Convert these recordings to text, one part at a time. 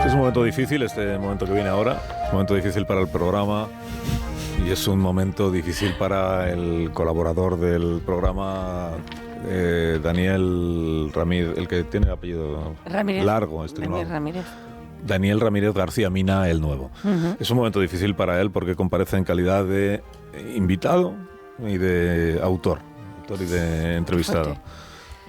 Es un momento difícil, este momento que viene ahora. Es un momento difícil para el programa y es un momento difícil para el colaborador del programa, Daniel Ramírez, el que tiene el apellido Ramírez. largo. Daniel Ramírez García Mina, el nuevo. Es un momento difícil para él porque comparece en calidad de invitado y de autor y de entrevistado. Fuerte.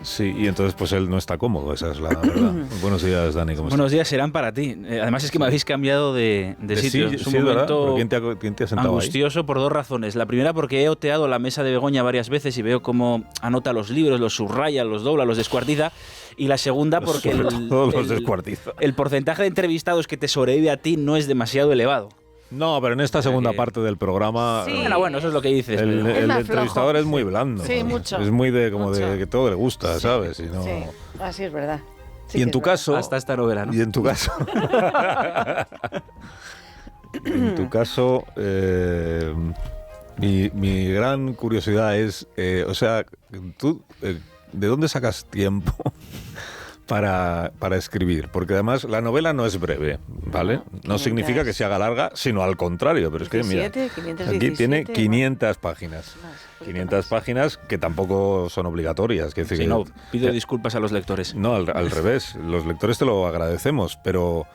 Sí, y entonces pues él no está cómodo, esa es la verdad. Buenos días, Dani, ¿cómo estás? Buenos días serán para ti. Además es que me habéis cambiado de sitio. Sí, Es un sí, momento ¿quién te ha sentado angustioso ahí? Por dos razones. La primera porque he oteado la mesa de Begoña varias veces y veo cómo anota los libros, los subraya, los dobla, los descuartiza. Y la segunda porque los descuartiza. el porcentaje de entrevistados que te sobrevive a ti no es demasiado elevado. No, pero en esta segunda parte del programa... Sí. Bueno, eso es lo que dices. El más entrevistador flojo. es muy blando. Sí, mucho. Es muy de como Mucho. de que todo le gusta, ¿sabes? Y no... Sí, así es verdad. Sí Y en que tu es verdad. caso... Hasta esta novela, ¿no? Y en tu caso... en tu caso... mi gran curiosidad es... o sea, tú... ¿de dónde sacas tiempo para escribir? Porque además la novela no es breve, ¿vale? No significa que se haga larga, sino al contrario. Pero es que, mira, 517, aquí tiene bueno. 500 páginas. Más, 500 más. páginas que tampoco son obligatorias. Que decir Sí, que- no, pido que- disculpas a los lectores. No, al revés. Los lectores te lo agradecemos, pero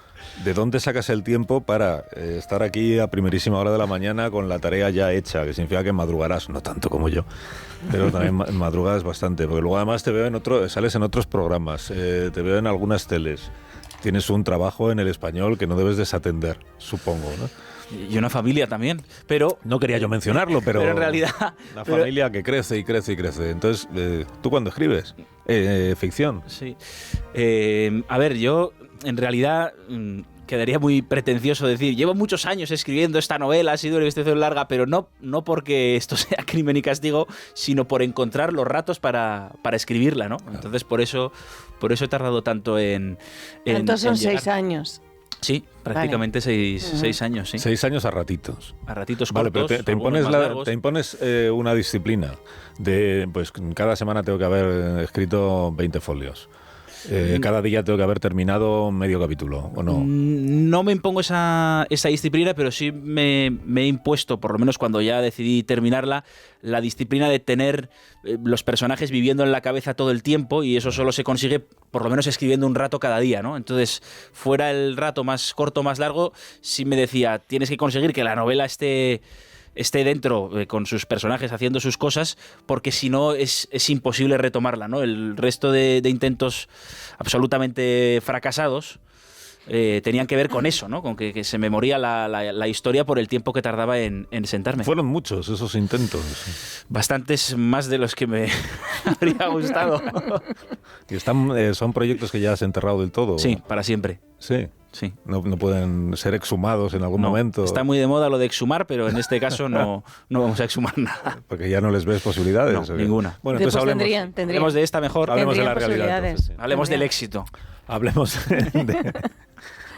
¿de dónde sacas el tiempo para estar aquí a primerísima hora de la mañana con la tarea ya hecha? Que significa que madrugarás, no tanto como yo, pero también madrugas bastante, porque luego además te veo sales en otros programas, te veo en algunas teles. Tienes un trabajo en El Español que no debes desatender, supongo, ¿no? Y una familia también, pero... No quería yo mencionarlo, pero en realidad... una familia que crece y crece y crece. Entonces, ¿tú cuándo escribes? Ficción. Sí. A ver, yo en realidad quedaría muy pretencioso decir, llevo muchos años escribiendo esta novela, ha sido una investigación larga, pero no porque esto sea Crimen y Castigo, sino por encontrar los ratos para escribirla, ¿no? Entonces por eso he tardado tanto en Entonces son en llegar. 6 años. Sí, prácticamente Vale. 6 años, sí. 6 años a ratitos. A ratitos Vale, cortos, pero te algunos impones, más largos. te impones una disciplina de, pues cada semana tengo que haber escrito 20 folios. Cada día tengo que haber terminado medio capítulo, ¿o no? No me impongo esa disciplina, pero sí me he impuesto, por lo menos cuando ya decidí terminarla, la disciplina de tener los personajes viviendo en la cabeza todo el tiempo, y eso solo se consigue por lo menos escribiendo un rato cada día, ¿no? Entonces, fuera el rato más corto, más largo, sí me decía, tienes que conseguir que la novela esté dentro con sus personajes haciendo sus cosas, porque si no es imposible retomarla, ¿no? El resto de intentos absolutamente fracasados tenían que ver con eso, ¿no? Con que se me moría la historia por el tiempo que tardaba en sentarme. Fueron muchos esos intentos. Bastantes más de los que me habría gustado. Y son proyectos que ya has enterrado del todo. Sí, para siempre. Sí. Sí. No pueden ser exhumados en algún No, momento. está muy de moda lo de exhumar, pero en este caso no vamos a exhumar nada. Porque ya no les ves posibilidades. No, ¿o qué? ninguna. Bueno, Después entonces tendrían. Hablemos de esta mejor. Hablemos de la Tendrían realidad. posibilidades. Entonces, sí. Hablemos del Tendrían. éxito. Hablemos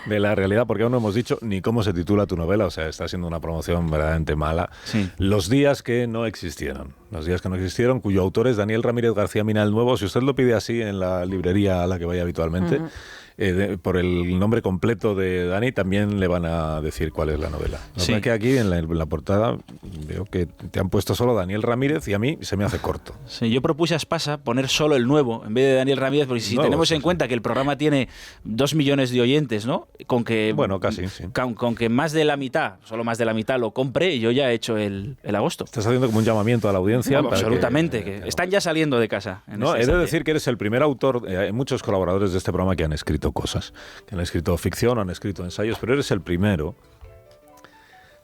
de la realidad, porque aún no hemos dicho ni cómo se titula tu novela, o sea, está siendo una promoción verdaderamente mala. Sí. Los días que no existieron. Los días que no existieron, cuyo autor es Daniel Ramírez García Mina el Nuevo. Si usted lo pide así en la librería a la que vaya habitualmente, por el nombre completo de Dani, también le van a decir cuál es la novela. Sí. Es que aquí en la portada veo que te han puesto solo Daniel Ramírez y a mí se me hace corto. Sí, yo propuse a Espasa poner solo el nuevo en vez de Daniel Ramírez, porque si Nuevo, tenemos sí, en cuenta que el programa tiene 2 millones de oyentes, ¿no? Con que, Bueno, casi, sí. Con que más de la mitad, solo más de la mitad lo compre, yo ya he hecho el agosto. Estás haciendo como un llamamiento a la audiencia. Bueno, para absolutamente, que- que están ya saliendo de casa. en No, este he de instante. decir que eres el primer autor. Hay muchos colaboradores de este programa que han escrito cosas, que han escrito ficción, han escrito ensayos, pero eres el primero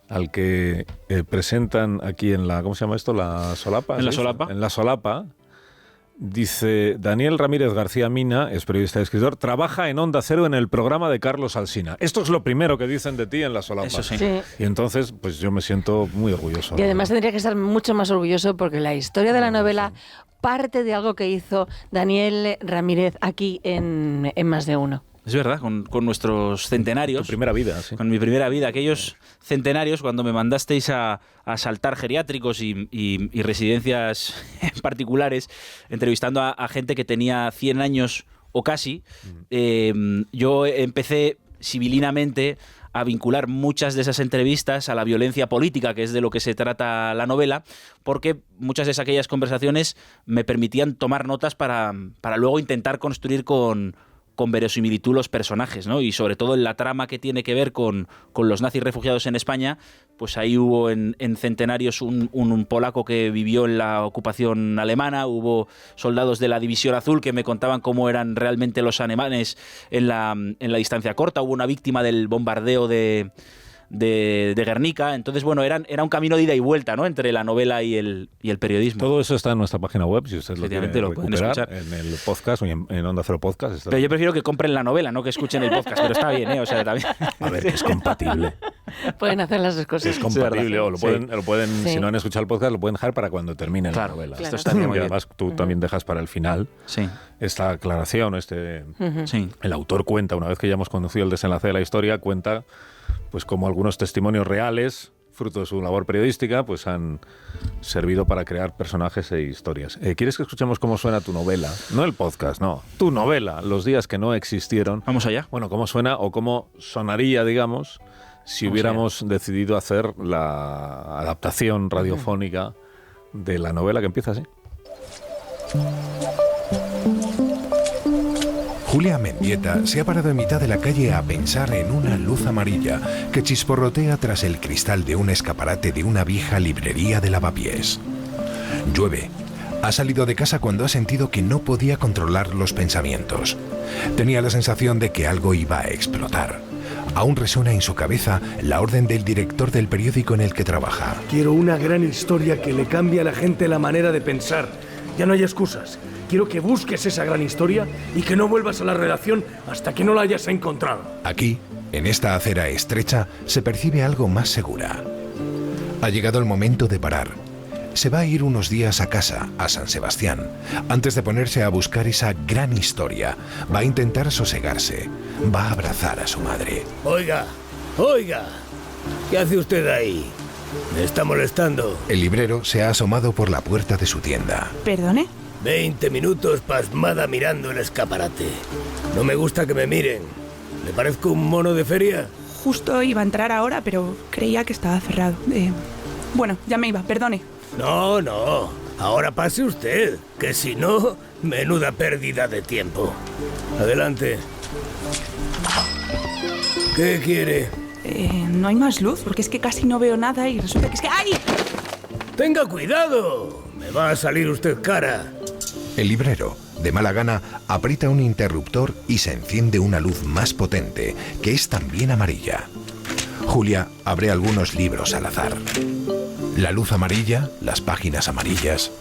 al que presentan aquí en la, ¿cómo se llama esto? La solapa. En la ¿se dice? solapa. En la solapa. Dice, Daniel Ramírez García Mina, es periodista y escritor, trabaja en Onda Cero en el programa de Carlos Alsina. Esto es lo primero que dicen de ti en la solapa. Eso sí. Sí. Y entonces, pues yo me siento muy orgulloso. Y además tendría que estar mucho más orgulloso porque la historia de la novela parte de algo que hizo Daniel Ramírez aquí en Más de Uno. Es verdad, con nuestros Tu centenarios. primera vida, sí. Con mi primera vida, aquellos centenarios, cuando me mandasteis a asaltar geriátricos y residencias particulares, entrevistando a gente que tenía 100 años o casi, yo empecé sibilinamente a vincular muchas de esas entrevistas a la violencia política, que es de lo que se trata la novela, porque muchas de aquellas conversaciones me permitían tomar notas para luego intentar construir con verosimilitud los personajes, ¿no? Y sobre todo en la trama que tiene que ver con los nazis refugiados en España, pues ahí hubo en Centenarios un polaco que vivió en la ocupación alemana, hubo soldados de la División Azul que me contaban cómo eran realmente los alemanes en la distancia corta, hubo una víctima del bombardeo de Guernica. Entonces, bueno, era un camino de ida y vuelta, ¿no?, entre la novela y el periodismo. Todo eso está en nuestra página web, si usted lo quiere pueden escuchar en el podcast o en Onda Cero Podcast. Pero yo prefiero que compren la novela, no que escuchen el podcast, pero está bien, ¿eh? O sea, también. A ver, es compatible. Pueden hacer las dos cosas. Es compatible, o lo pueden Sí. Si no han escuchado el podcast, lo pueden dejar para cuando termine la novela. Esto está muy Y bien. además tú también dejas para el final esta aclaración, Sí. el autor cuenta, una vez que ya hemos conocido el desenlace de la historia, cuenta pues como algunos testimonios reales, fruto de su labor periodística, pues han servido para crear personajes e historias. ¿Quieres que escuchemos cómo suena tu novela? No el podcast, no. Tu novela, Los días que no existieron. Vamos allá. Bueno, cómo suena o cómo sonaría, digamos, si hubiéramos decidido hacer la adaptación radiofónica de la novela, que empieza así. Julia Mendieta se ha parado en mitad de la calle a pensar en una luz amarilla que chisporrotea tras el cristal de un escaparate de una vieja librería de Lavapiés. Llueve. Ha salido de casa cuando ha sentido que no podía controlar los pensamientos. Tenía la sensación de que algo iba a explotar. Aún resuena en su cabeza la orden del director del periódico en el que trabaja. Quiero una gran historia que le cambie a la gente la manera de pensar. Ya no hay excusas. Quiero que busques esa gran historia y que no vuelvas a la redacción hasta que no la hayas encontrado. Aquí, en esta acera estrecha, se percibe algo más segura. Ha llegado el momento de parar. Se va a ir unos días a casa, a San Sebastián. Antes de ponerse a buscar esa gran historia, va a intentar sosegarse. Va a abrazar a su madre. Oiga, ¿qué hace usted ahí? Me está molestando. El librero se ha asomado por la puerta de su tienda. ¿Perdone? 20 minutos pasmada mirando el escaparate. No me gusta que me miren. ¿Le parezco un mono de feria? Justo iba a entrar ahora, pero creía que estaba cerrado. Bueno, ya me iba, perdone. No. Ahora pase usted, que si no, menuda pérdida de tiempo. Adelante. ¿Qué quiere? No hay más luz, porque es que casi no veo nada y resulta que es que... ¡Ay! ¡Tenga cuidado! Me va a salir usted cara. El librero, de mala gana, aprieta un interruptor y se enciende una luz más potente, que es también amarilla. Julia abre algunos libros al azar. La luz amarilla, las páginas amarillas.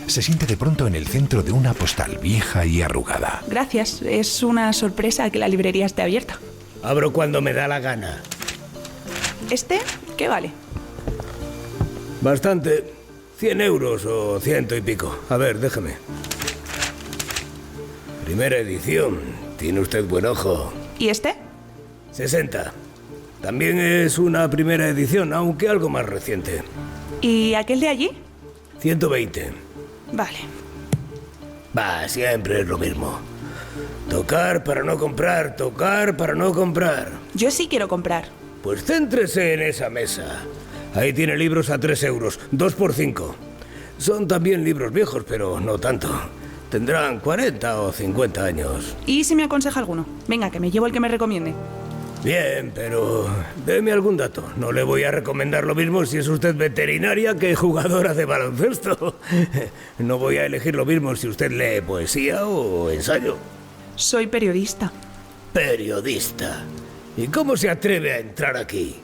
Se siente de pronto en el centro de una postal vieja y arrugada. Gracias, es una sorpresa que la librería esté abierta. Abro cuando me da la gana. ¿Este? ¿Qué vale? Bastante. 100 euros o 100 y pico. A ver, déjeme. Primera edición. Tiene usted buen ojo. ¿Y este? 60. También es una primera edición, aunque algo más reciente. ¿Y aquel de allí? 120. Vale. Va, siempre es lo mismo. Tocar para no comprar, tocar para no comprar. Yo sí quiero comprar. Pues céntrese en esa mesa. Ahí tiene libros a 3 euros, 2 por 5. Son también libros viejos, pero no tanto. Tendrán 40 o 50 años. ¿Y si me aconseja alguno? Venga, que me llevo el que me recomiende. Bien, pero deme algún dato. No le voy a recomendar lo mismo si es usted veterinaria que jugadora de baloncesto. No voy a elegir lo mismo si usted lee poesía o ensayo. Soy periodista. Periodista. ¿Y cómo se atreve a entrar aquí?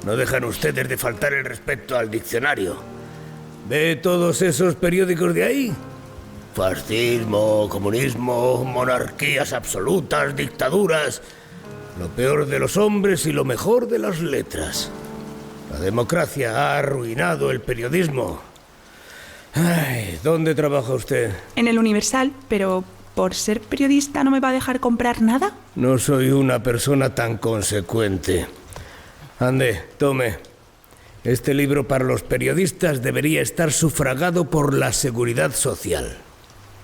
No dejan ustedes de faltar el respeto al diccionario. ¿Ve todos esos periódicos de ahí? Fascismo, comunismo, monarquías absolutas, dictaduras. Lo peor de los hombres y lo mejor de las letras. La democracia ha arruinado el periodismo. Ay, ¿dónde trabaja usted? En el Universal, pero ¿por ser periodista no me va a dejar comprar nada? No soy una persona tan consecuente. Ande, tome. Este libro para los periodistas debería estar sufragado por la Seguridad Social.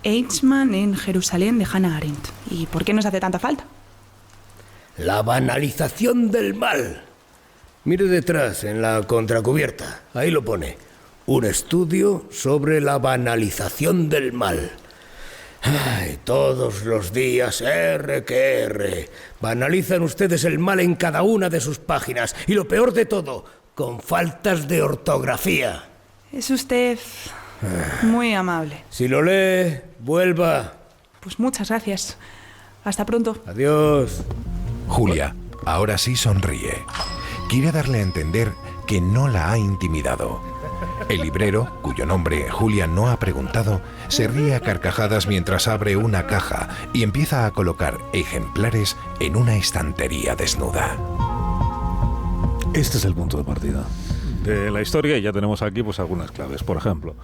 Eichmann en Jerusalén de Hannah Arendt. ¿Y por qué nos hace tanta falta? La banalización del mal. Mire detrás, en la contracubierta. Ahí lo pone. Un estudio sobre la banalización del mal. Ay, todos los días, R que R. Banalizan ustedes el mal en cada una de sus páginas. Y lo peor de todo, con faltas de ortografía. Es usted muy amable. Si lo lee, vuelva. Pues muchas gracias. Hasta pronto. Adiós. Julia, ahora sí sonríe. Quiere darle a entender que no la ha intimidado. El librero, cuyo nombre Julia no ha preguntado, se ríe a carcajadas mientras abre una caja y empieza a colocar ejemplares en una estantería desnuda. Este es el punto de partida de la historia y ya tenemos aquí pues algunas claves. Por ejemplo,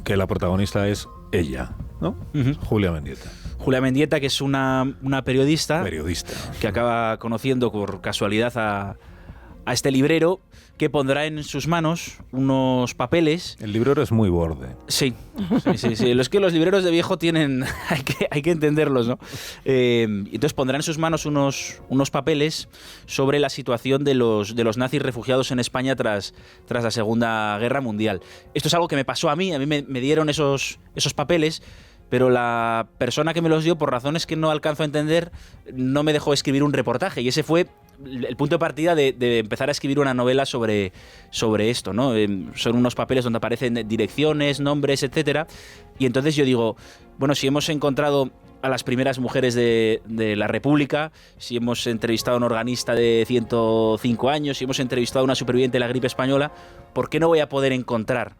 que la protagonista es ella, ¿no? Julia Mendieta. Julia Mendieta, que es una periodista que acaba conociendo por casualidad a este librero, que pondrá en sus manos unos papeles. El librero es muy borde. Sí. Es que los libreros de viejo tienen... hay que entenderlos, ¿no? Entonces pondrá en sus manos unos papeles sobre la situación de los nazis refugiados en España tras la Segunda Guerra Mundial. Esto es algo que me pasó a mí me dieron esos papeles, pero la persona que me los dio, por razones que no alcanzo a entender, no me dejó escribir un reportaje, y ese fue el punto de partida de empezar a escribir una novela sobre esto, ¿no? Son unos papeles donde aparecen direcciones, nombres, etcétera, y entonces yo digo, bueno, si hemos encontrado a las primeras mujeres de la República, si hemos entrevistado a un organista de 105 años, si hemos entrevistado a una superviviente de la gripe española, ¿por qué no voy a poder encontrar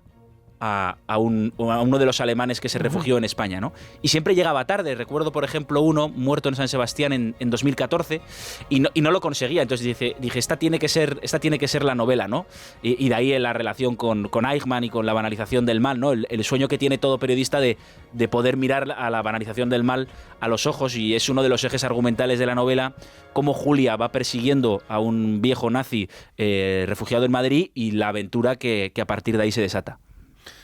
a uno de los alemanes que se refugió en España, ¿no? Y siempre llegaba tarde. Recuerdo, por ejemplo, uno muerto en San Sebastián en 2014 y no lo conseguía. Entonces dije, esta tiene que ser la novela, ¿no? Y de ahí la relación con Eichmann y con la banalización del mal, ¿no? El sueño que tiene todo periodista de poder mirar a la banalización del mal a los ojos, y es uno de los ejes argumentales de la novela, cómo Julia va persiguiendo a un viejo nazi refugiado en Madrid y la aventura que a partir de ahí se desata.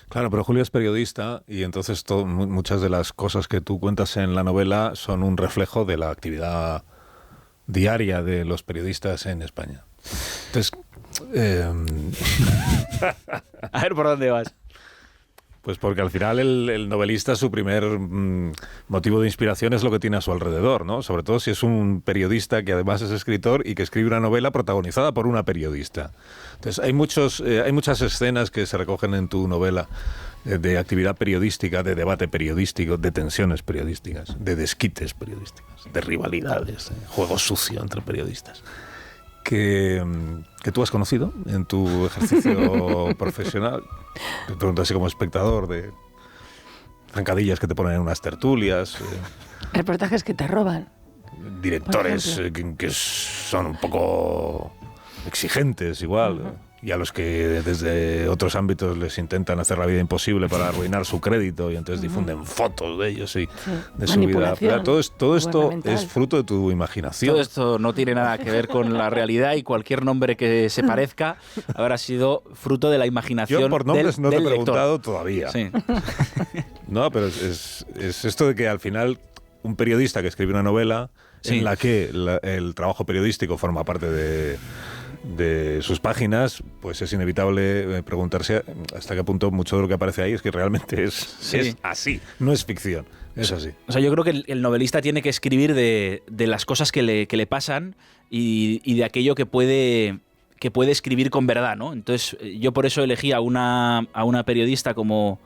Claro, pero Julia es periodista y entonces muchas de las cosas que tú cuentas en la novela son un reflejo de la actividad diaria de los periodistas en España. Entonces, a ver por dónde vas. Pues porque al final el novelista, su primer motivo de inspiración es lo que tiene a su alrededor, ¿no? Sobre todo si es un periodista que además es escritor y que escribe una novela protagonizada por una periodista. Entonces hay muchas escenas que se recogen en tu novela de actividad periodística, de debate periodístico, de tensiones periodísticas, de desquites periodísticos, de rivalidades, de juego sucio entre periodistas. Que tú has conocido en tu ejercicio profesional. Te pregunto así como espectador, de zancadillas que te ponen en unas tertulias. Reportajes que te roban. Directores que son un poco exigentes igual. Y a los que desde otros ámbitos les intentan hacer la vida imposible para arruinar su crédito y entonces difunden fotos de ellos y de su vida. Claro, todo esto es fruto de tu imaginación. Todo esto no tiene nada que ver con la realidad y cualquier nombre que se parezca habrá sido fruto de la imaginación. Yo por nombres no te he lector. preguntado todavía. Sí. No, pero es esto de que al final un periodista que escribe una novela en la que el trabajo periodístico forma parte de sus páginas, pues es inevitable preguntarse hasta qué punto mucho de lo que aparece ahí es que realmente es así, no es ficción, es así. O sea, yo creo que el novelista tiene que escribir de las cosas que le pasan y de aquello que puede escribir con verdad, ¿no? Entonces yo por eso elegí a una periodista como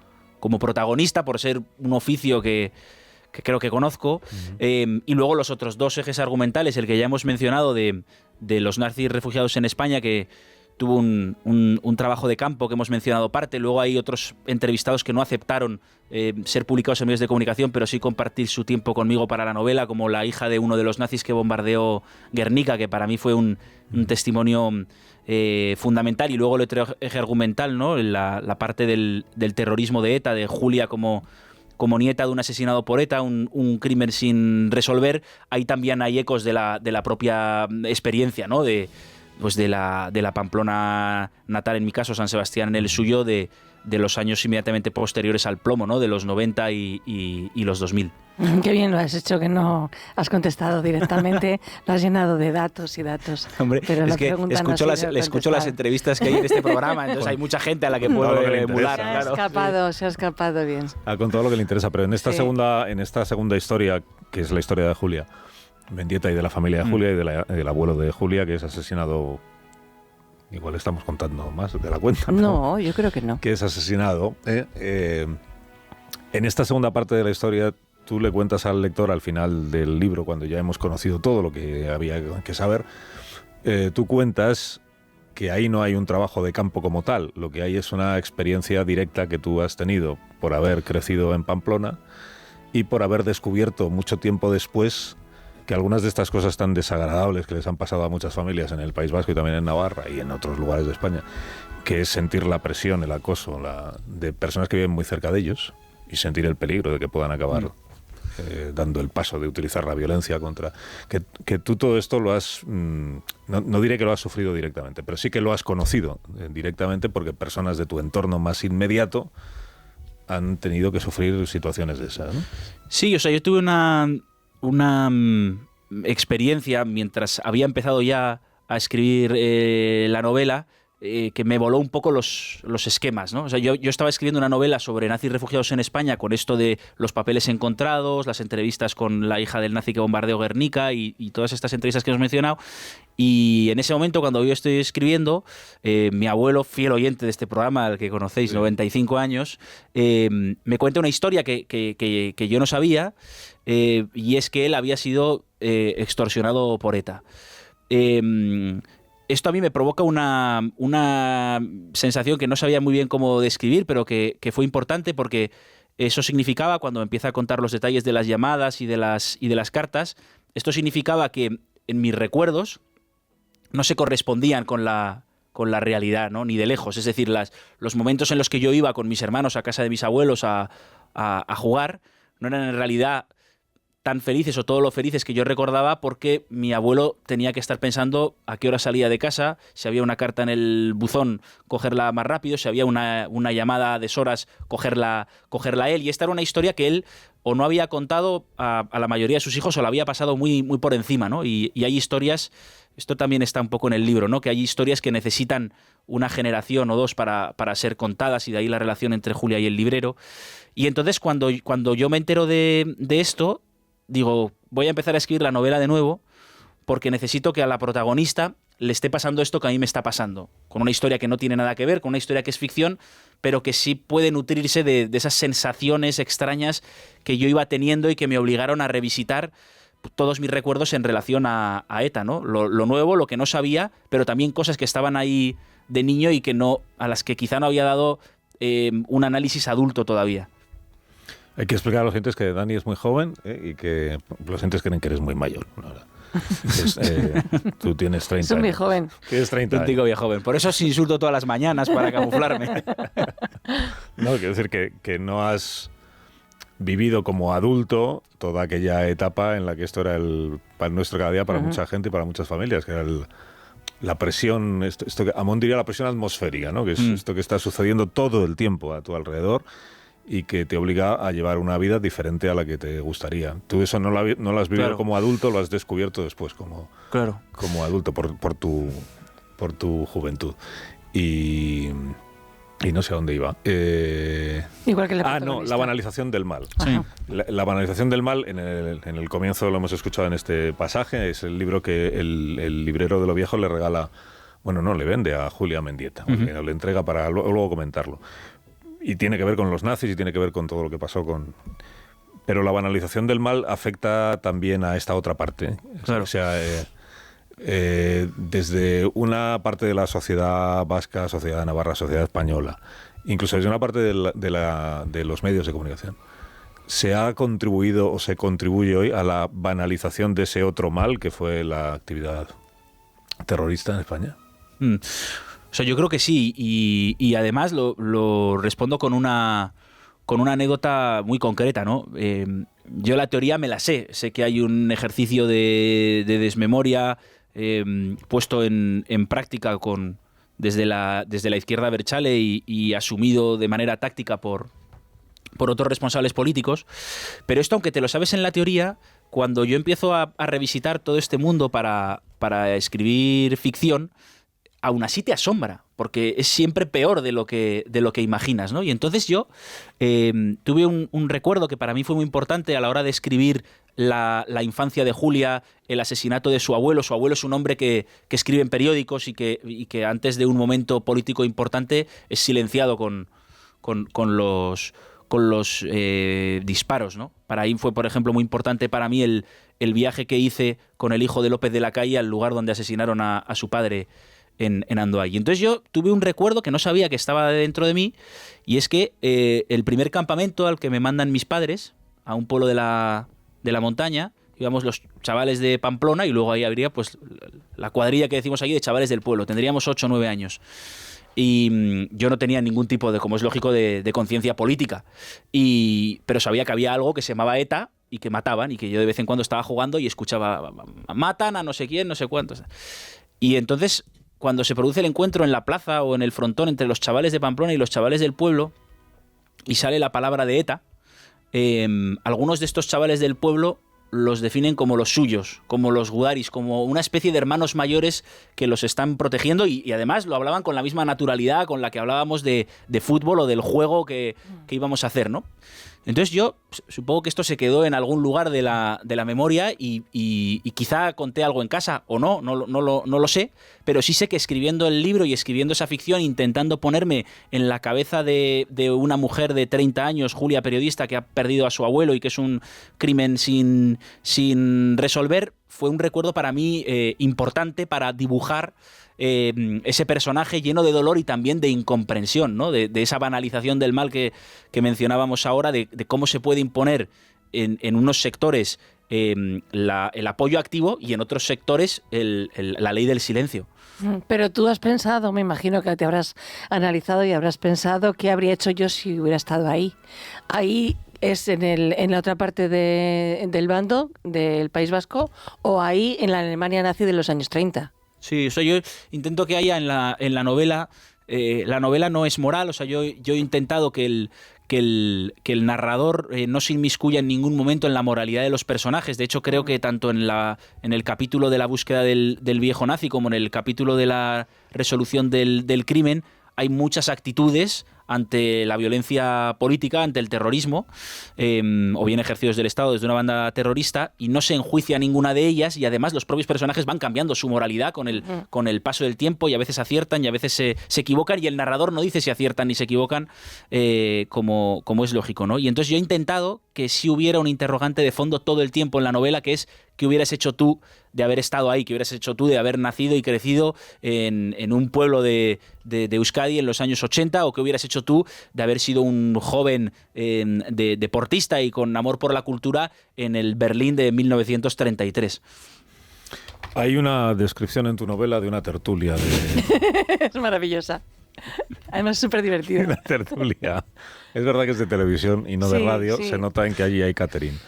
protagonista, por ser un oficio que creo que conozco, y luego los otros dos ejes argumentales, el que ya hemos mencionado de los nazis refugiados en España, que tuvo un trabajo de campo que hemos mencionado parte. Luego hay otros entrevistados que no aceptaron ser publicados en medios de comunicación, pero sí compartir su tiempo conmigo para la novela, como la hija de uno de los nazis que bombardeó Guernica, que para mí fue un testimonio fundamental. Y luego el otro eje argumental, ¿no? La parte del terrorismo de ETA, de Julia como nieta de un asesinado por ETA, un crimen sin resolver. Ahí también hay ecos de la propia experiencia, ¿no? De la Pamplona natal, en mi caso, San Sebastián en el suyo, de los años inmediatamente posteriores al plomo, ¿no? De los 90 y los 2000. Qué bien lo has hecho, que no has contestado directamente, lo has llenado de datos y datos. Hombre, pero es la que pregunta escucho, no ha sido escucho las contestada. entrevistas que hay en este programa, entonces hay mucha gente a la que puedo Todo lo que le emular. interesa. Se ha escapado bien. Ha contado lo que le interesa, pero en esta Sí. segunda historia, que es la historia de Julia Mendieta y de la familia de Julia y del abuelo de Julia, que es asesinado. Igual estamos contando más de la cuenta. No, yo creo que no. Que es asesinado. En esta segunda parte de la historia, tú le cuentas al lector al final del libro, cuando ya hemos conocido todo lo que había que saber, tú cuentas que ahí no hay un trabajo de campo como tal, lo que hay es una experiencia directa que tú has tenido por haber crecido en Pamplona y por haber descubierto mucho tiempo después que algunas de estas cosas tan desagradables que les han pasado a muchas familias en el País Vasco y también en Navarra y en otros lugares de España, que es sentir la presión, el acoso de personas que viven muy cerca de ellos y sentir el peligro de que puedan acabar dando el paso de utilizar la violencia contra... Que tú todo esto lo has... no diré que lo has sufrido directamente, pero sí que lo has conocido directamente porque personas de tu entorno más inmediato han tenido que sufrir situaciones de esas, ¿no? Sí, o sea, yo tuve una experiencia mientras había empezado ya a escribir la novela, que me voló un poco los esquemas, ¿no? O sea, yo estaba escribiendo una novela sobre nazis refugiados en España con esto de los papeles encontrados, las entrevistas con la hija del nazi que bombardeó Guernica y todas estas entrevistas que hemos mencionado. Y en ese momento, cuando yo estoy escribiendo, mi abuelo, fiel oyente de este programa, al que conocéis, 95 años, me cuenta una historia que yo no sabía, y es que él había sido extorsionado por ETA. Esto a mí me provoca una sensación que no sabía muy bien cómo describir, pero que fue importante porque eso significaba, cuando empieza a contar los detalles de las llamadas y de las cartas, esto significaba que en mis recuerdos no se correspondían con la realidad, ¿no? Ni de lejos. Es decir, los momentos en los que yo iba con mis hermanos a casa de mis abuelos a jugar no eran en realidad tan felices o todo lo felices que yo recordaba, porque mi abuelo tenía que estar pensando a qué hora salía de casa, si había una carta en el buzón, cogerla más rápido, si había una llamada a deshoras, cogerla él. Y esta era una historia que él o no había contado a la mayoría de sus hijos o la había pasado muy, muy por encima, ¿no? Y hay historias, esto también está un poco en el libro, ¿no? Que hay historias que necesitan una generación o dos para ser contadas, y de ahí la relación entre Julia y el librero. Y entonces cuando yo me entero de esto, digo, voy a empezar a escribir la novela de nuevo porque necesito que a la protagonista le esté pasando esto que a mí me está pasando, con una historia que no tiene nada que ver, con una historia que es ficción, pero que sí puede nutrirse de esas sensaciones extrañas que yo iba teniendo y que me obligaron a revisitar todos mis recuerdos en relación a ETA, ¿no? Lo nuevo, lo que no sabía, pero también cosas que estaban ahí de niño y a las que quizá no había dado un análisis adulto todavía. Hay que explicar a los oyentes que Dani es muy joven y que los oyentes creen que eres muy mayor. Tú tienes 30 Soy muy años. joven. Tienes 30 Contigo, viejo joven. Por eso os insulto todas las mañanas para camuflarme. No, quiero decir que no has vivido como adulto toda aquella etapa en la que esto era el pan nuestro cada día para mucha gente y para muchas familias, que era la presión, esto que Amón diría la presión atmosférica, ¿no? Que es esto que está sucediendo todo el tiempo a tu alrededor y que te obliga a llevar una vida diferente a la que te gustaría. Tú eso no lo has vivido Claro. como adulto, lo has descubierto después como adulto por tu juventud. Y no sé a dónde iba. Igual que la no, protagonista. la banalización del mal. Sí. La banalización del mal, en el comienzo lo hemos escuchado en este pasaje, es el libro que el librero de lo viejo le regala, bueno, no, le vende a Julia Mendieta, le entrega para luego comentarlo. Y tiene que ver con los nazis y tiene que ver con todo lo que pasó con... Pero la banalización del mal afecta también a esta otra parte. Claro. O sea, desde una parte de la sociedad vasca, sociedad navarra, sociedad española, incluso desde una parte de los medios de comunicación, se ha contribuido o se contribuye hoy a la banalización de ese otro mal que fue la actividad terrorista en España. O sea, yo creo que sí, y además lo respondo con una anécdota muy concreta, ¿no? Yo la teoría me la sé que hay un ejercicio de desmemoria puesto en práctica desde la izquierda abertzale y asumido de manera táctica por por otros responsables políticos. Pero esto, aunque te lo sabes en la teoría, cuando yo empiezo a revisitar todo este mundo para escribir ficción, aún así te asombra, porque es siempre peor de lo que imaginas, ¿no? Y entonces yo tuve un recuerdo que para mí fue muy importante a la hora de escribir la infancia de Julia, el asesinato de su abuelo. Su abuelo es un hombre que escribe en periódicos y que antes de un momento político importante es silenciado con los disparos, ¿no? Para ahí fue, por ejemplo, muy importante para mí el viaje que hice con el hijo de López de Lacalle al lugar donde asesinaron a su padre en Andoain. Y entonces yo tuve un recuerdo que no sabía que estaba dentro de mí, y es que el primer campamento al que me mandan mis padres, a un pueblo de la montaña, íbamos los chavales de Pamplona y luego ahí habría pues la cuadrilla que decimos allí de chavales del pueblo. Tendríamos 8 o 9 años. Y yo no tenía ningún tipo de, como es lógico, de conciencia política. Pero sabía que había algo que se llamaba ETA y que mataban, y que yo de vez en cuando estaba jugando y escuchaba, matan a no sé quién, no sé cuántos. Y entonces, cuando se produce el encuentro en la plaza o en el frontón entre los chavales de Pamplona y los chavales del pueblo, y sale la palabra de ETA, algunos de estos chavales del pueblo los definen como los suyos, como los gudaris, como una especie de hermanos mayores que los están protegiendo, y además lo hablaban con la misma naturalidad con la que hablábamos de fútbol o del juego que íbamos a hacer, ¿no? Entonces yo supongo que esto se quedó en algún lugar de la memoria y quizá conté algo en casa o no lo sé, pero sí sé que escribiendo el libro y escribiendo esa ficción, intentando ponerme en la cabeza de una mujer de 30 años, Julia, periodista, que ha perdido a su abuelo y que es un crimen sin resolver, fue un recuerdo para mí importante para dibujar ese personaje lleno de dolor y también de incomprensión, ¿no? De esa banalización del mal que mencionábamos ahora, de cómo se puede imponer en unos sectores el apoyo activo y en otros sectores la ley del silencio. Pero tú has pensado, me imagino que te habrás analizado y habrás pensado qué habría hecho yo si hubiera estado ahí. Ahí es en la otra parte del bando del País Vasco, o ahí en la Alemania nazi de los años 30. Sí, o sea, yo intento que haya en la novela, la novela no es moral, o sea, yo he intentado que el narrador no se inmiscuya en ningún momento en la moralidad de los personajes. De hecho, creo que tanto en el capítulo de la búsqueda del viejo nazi como en el capítulo de la resolución del crimen hay muchas actitudes ante la violencia política, ante el terrorismo, o bien ejercidos del Estado desde una banda terrorista, y no se enjuicia ninguna de ellas, y además los propios personajes van cambiando su moralidad con el paso del tiempo, y a veces aciertan y a veces se equivocan, y el narrador no dice si aciertan ni se equivocan, como es lógico, ¿no? Y entonces yo he intentado que sí hubiera un interrogante de fondo todo el tiempo en la novela, que es ¿qué hubieras hecho tú de haber estado ahí? ¿Qué hubieras hecho tú de haber nacido y crecido en un pueblo de Euskadi en los años 80? ¿O qué hubieras hecho tú de haber sido un joven deportista y con amor por la cultura en el Berlín de 1933? Hay una descripción en tu novela de una tertulia. Es maravillosa. Además, súper divertida. Una tertulia. Es verdad que es de televisión y no de radio. Sí. Se nota en que allí hay catering.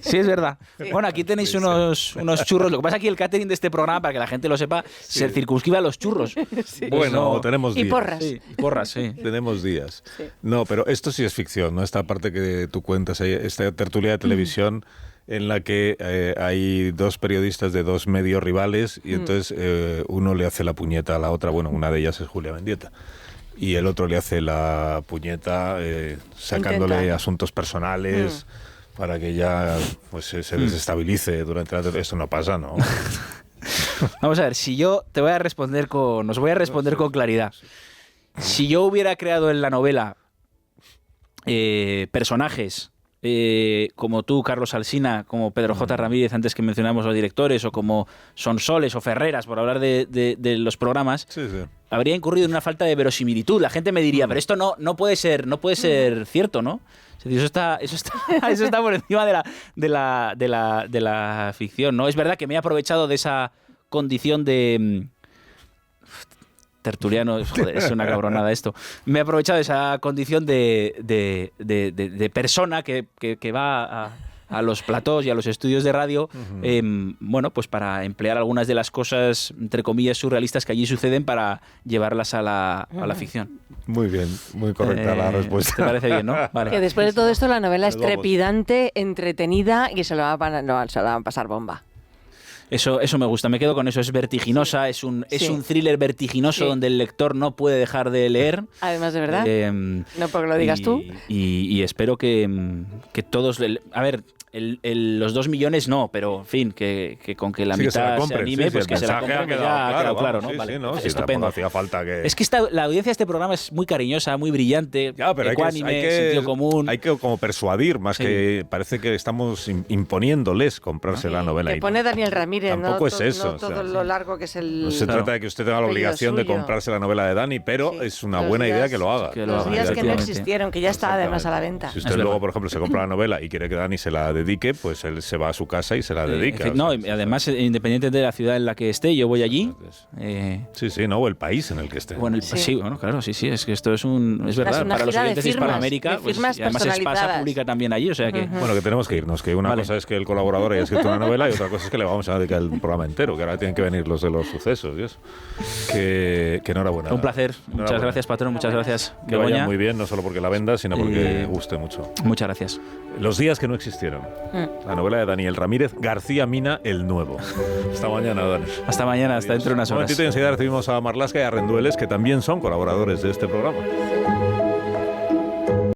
Sí, es verdad. Sí. Bueno, aquí tenéis unos churros. Lo que pasa es que el catering de este programa, para que la gente lo sepa, se circunscribe a los churros. Sí. Bueno, tenemos días. Y porras. Sí, y porras, sí. Tenemos días. Sí. No, pero esto sí es ficción, ¿no? Esta parte que tú cuentas, esta tertulia de televisión en la que hay dos periodistas de dos medios rivales y entonces uno le hace la puñeta a la otra. Bueno, una de ellas es Julia Mendieta. Y el otro le hace la puñeta sacándole asuntos personales para que ella pues, se desestabilice durante la... Esto no pasa, ¿no? Vamos a ver, si yo te voy a responder con claridad. Si yo hubiera creado en la novela personajes como tú, Carlos Alsina, como Pedro J. Ramírez, antes que mencionamos los directores, o como Sonsoles o Ferreras, por hablar de los programas, habría incurrido en una falta de verosimilitud. La gente me diría, pero esto no puede ser cierto, ¿no? Eso está por encima de la ficción, ¿no? Es verdad que me he aprovechado de esa condición de... tertuliano, joder, es una cabronada esto. Me he aprovechado de esa condición de persona que va a los platós y a los estudios de radio, bueno, pues para emplear algunas de las cosas, entre comillas, surrealistas que allí suceden para llevarlas a la ficción. Muy bien, muy correcta la respuesta. ¿Te parece bien, no? Vale. Que después de todo esto la novela es Nos vamos. trepidante, entretenida y se lo van a pasar bomba. Eso me gusta, me quedo con eso, es vertiginosa, es un thriller vertiginoso donde el lector no puede dejar de leer. Además, de verdad, no porque lo digas tú. Y espero que todos... A ver, los 2 millones no, pero en fin, que con que la mitad se anime, pues que se la compren, ya ha quedado claro, ¿no? Sí, Vale, sí, ¿no? estupendo. Hacía falta que... Es que la audiencia de este programa es muy cariñosa, muy brillante, pero ecuánime, sentido común. Hay que como persuadir, más que parece que estamos imponiéndoles comprarse la novela. Que pone Daniel Ramírez, tampoco ¿no? es eso. No todo lo largo que es el... No se trata de que usted tenga la obligación de comprarse la novela de Dani, pero es una buena idea que lo haga. Los días que no existieron, que ya está además a la venta. Si usted luego, por ejemplo, se compra la novela y quiere que Dani se la dedique, pues él se va a su casa y se la dedica. No, y además, independiente de la ciudad en la que esté, yo voy allí. O el país en el que esté. Bueno, claro, sí, es que esto es verdad. Para los oyentes de Hispanoamérica, pues, y además Espasa publica también allí, o sea que... Bueno, que tenemos que irnos, que una cosa es que el colaborador haya escrito una novela y otra cosa es que le vamos a dedicar el programa entero, que ahora tienen que venir los de los sucesos y eso. Que enhorabuena. Un placer. Muchas gracias, patrón. Muchas gracias, que vaya muy bien, no solo porque la venda, sino porque guste mucho. Muchas gracias. Los días que no existieron. La novela de Daniel Ramírez, García Mina, el nuevo. Hasta mañana, Dani. Hasta mañana, hasta dentro de unas horas. Un momentito y enseguida recibimos a Marlaska y a Rendueles, que también son colaboradores de este programa.